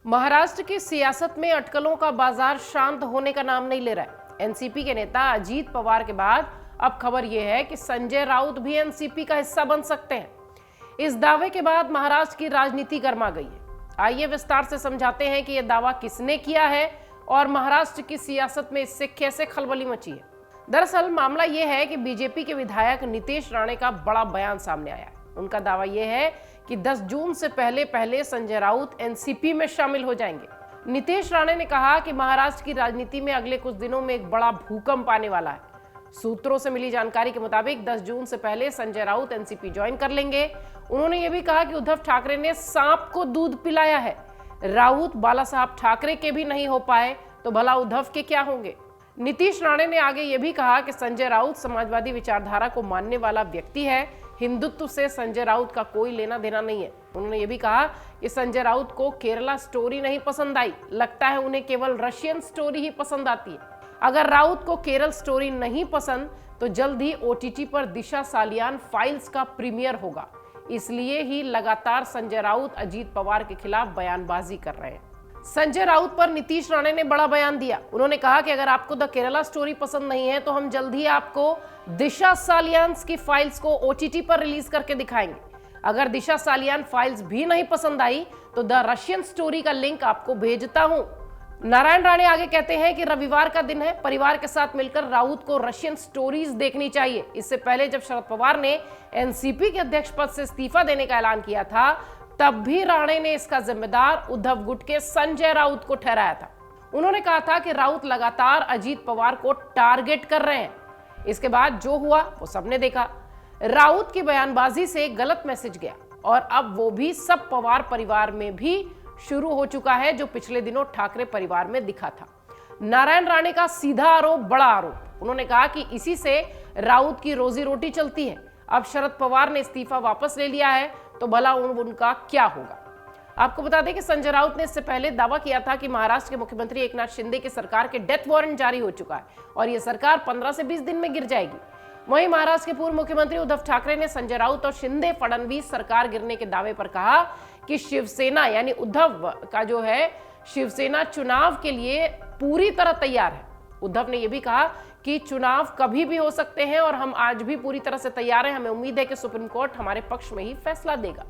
महाराष्ट्र की सियासत में अटकलों का बाजार शांत होने का नाम नहीं ले रहा है। एनसीपी के नेता अजीत पवार के बाद अब खबर यह है कि संजय राउत भी एनसीपी का हिस्सा बन सकते हैं। इस दावे के बाद महाराष्ट्र की राजनीति गर्मा गई है। आइए विस्तार से समझाते हैं कि यह दावा किसने किया है और महाराष्ट्र की सियासत में इससे कैसे खलबली मची है। दरअसल मामला यह है कि बीजेपी के विधायक नीतीश राणे का बड़ा बयान सामने आया है। उनका दावा यह है कि 10 जून से पहले संजय राउत एनसीपी में शामिल हो जाएंगे। नीतीश राणे ने कहा कि महाराष्ट्र की राजनीति में अगले कुछ दिनों में एक बड़ा भूकंप आने वाला है। सूत्रों से मिली जानकारी के मुताबिक 10 जून से पहले संजय राउत एनसीपी ज्वाइन कर लेंगे। उन्होंने यह भी कहा कि उद्धव ठाकरे ने सांप को दूध पिलाया है। राउत बाला साहब ठाकरे के भी नहीं हो पाए तो भला उद्धव के क्या होंगे। नीतीश राणे ने आगे यह भी कहा कि संजय राउत समाजवादी विचारधारा को मानने वाला व्यक्ति है। हिंदुत्व से संजय राउत का कोई लेना देना नहीं है। उन्होंने ये भी कहा कि संजय राउत को केरला स्टोरी नहीं पसंद आई, लगता है उन्हें केवल रशियन स्टोरी ही पसंद आती है। अगर राउत को केरल स्टोरी नहीं पसंद तो जल्द ही ओटीटी पर दिशा सालियान फाइल्स का प्रीमियर होगा। इसलिए ही लगातार संजय राउत अजीत पवार के खिलाफ बयानबाजी कर रहे हैं। संजय राउत पर नीतीश राणे ने बड़ा बयान दिया। उन्होंने कहा कि अगर आपको द केरला स्टोरी पसंद नहीं है तो हम जल्द ही आपको दिशा सालियान्स की फाइल्स को ओटीटी पर रिलीज करके दिखाएंगे। अगर दिशा सालियान फाइल्स भी नहीं पसंद आई तो द रशियन स्टोरी का लिंक आपको भेजता हूं। नारायण राणे आगे कहते हैं कि रविवार का दिन है, परिवार के साथ मिलकर राउत को रशियन स्टोरीज देखनी चाहिए। इससे पहले जब शरद पवार ने एनसीपी के अध्यक्ष पद से इस्तीफा देने का ऐलान किया था तब भी राणे ने इसका जिम्मेदार उद्धव गुट के संजय राउत को ठहराया था। उन्होंने कहा था कि राउत लगातार अजीत पवार को टारगेट कर रहे हैं। इसके बाद जो हुआ वो सबने देखा। राउत की बयानबाजी से गलत मैसेज गया और अब वो भी सब पवार परिवार में भी शुरू हो चुका है जो पिछले दिनों ठाकरे परिवार में दिखा था। नारायण राणे का सीधा आरोप बड़ा आरोप। उन्होंने कहा कि इसी से राउत की रोजी रोटी चलती है। अब शरद पवार ने इस्तीफा वापस ले लिया है तो भला उनका क्या होगा। आपको बता दें कि संजय राउत ने इससे पहले दावा किया था कि महाराष्ट्र के मुख्यमंत्री एकनाथ शिंदे की सरकार के डेथ वारंट जारी हो चुका है और यह सरकार 15 से 20 दिन में गिर जाएगी। वहीं महाराष्ट्र के पूर्व मुख्यमंत्री उद्धव ठाकरे ने संजय राउत और शिंदे फडणवीस सरकार गिरने के दावे पर कहा कि शिवसेना यानी उद्धव का जो है शिवसेना चुनाव के लिए पूरी तरह तैयार है। उद्धव ने यह भी कहा कि चुनाव कभी भी हो सकते हैं और हम आज भी पूरी तरह से तैयार हैं। हमें उम्मीद है कि सुप्रीम कोर्ट हमारे पक्ष में ही फैसला देगा।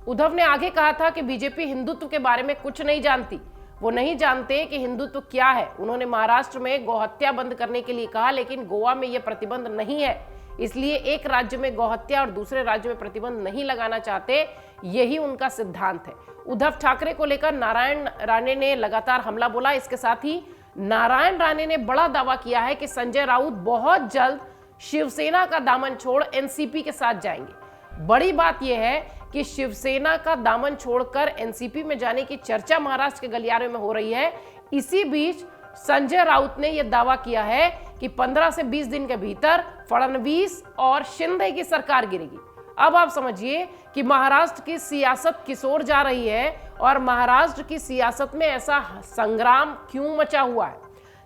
उद्धव ने आगे कहा था कि बीजेपी हिंदुत्व के बारे में कुछ नहीं जानती, वो नहीं जानते कि हिंदुत्व क्या है। उन्होंने महाराष्ट्र में गौहत्या बंद करने के लिए कहा लेकिन गोवा में यह प्रतिबंध नहीं है, इसलिए एक राज्य में गौहत्या और दूसरे राज्य में प्रतिबंध नहीं लगाना चाहते, यही उनका सिद्धांत है। उद्धव ठाकरे को लेकर नारायण राणे ने लगातार हमला बोला। इसके साथ ही नारायण राणे ने बड़ा दावा किया है कि संजय राउत बहुत जल्द शिवसेना का दामन छोड़ एनसीपी के साथ जाएंगे। बड़ी बात यह है कि शिवसेना का दामन छोड़कर एनसीपी में जाने की चर्चा महाराष्ट्र के गलियारे में हो रही है। इसी बीच संजय राउत ने यह दावा किया है कि 15 से 20 दिन के भीतर फडणवीस और शिंदे की सरकार गिरेगी। अब आप समझिए कि महाराष्ट्र की सियासत किस ओर जा रही है और महाराष्ट्र की सियासत में ऐसा संग्राम क्यों मचा हुआ है।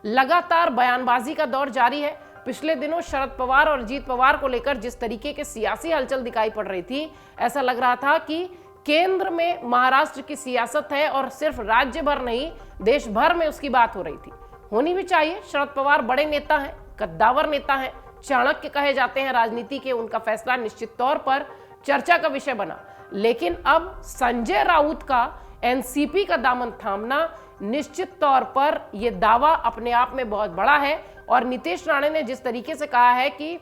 लगातार बयानबाजी का दौर जारी है। पिछले दिनों शरद पवार और अजीत पवार को लेकर जिस तरीके के सियासी हलचल दिखाई पड़ रही थी, ऐसा लग रहा था कि केंद्र में महाराष्ट्र की सियासत है और सिर्फ राज्य भर नहीं देश भर में उसकी बात हो रही थी। होनी भी चाहिए। शरद पवार बड़े नेता हैं, कद्दावर नेता हैं, चाणक्य कहे जाते हैं राजनीति के। उनका फैसला निश्चित तौर पर चर्चा का विषय बना। लेकिन अब संजय राउत का एनसीपी का दामन थामना निश्चित तौर पर यह दावा अपने आप में बहुत बड़ा है। और नीतीश राणे ने जिस तरीके से कहा है कि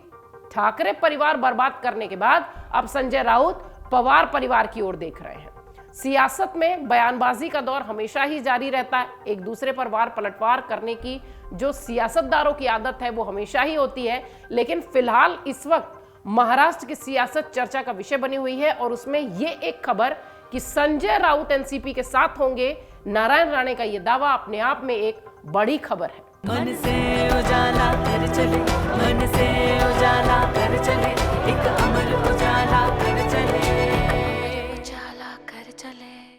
ठाकरे परिवार बर्बाद करने के बाद अब संजय राउत पवार परिवार की ओर देख रहे हैं। सियासत में बयानबाजी का दौर हमेशा ही जारी रहता है। एक दूसरे पर वार पलटवार करने की जो सियासतदारों की आदत है वो हमेशा ही होती है। लेकिन फिलहाल इस वक्त महाराष्ट्र की सियासत चर्चा का विषय बनी हुई है और उसमें ये एक खबर कि संजय राउत एनसीपी के साथ होंगे, नारायण राणे का ये दावा अपने आप में एक बड़ी खबर है। मन से उजाला कर चले, मन से उजाला कर चले, एक अमर उजाला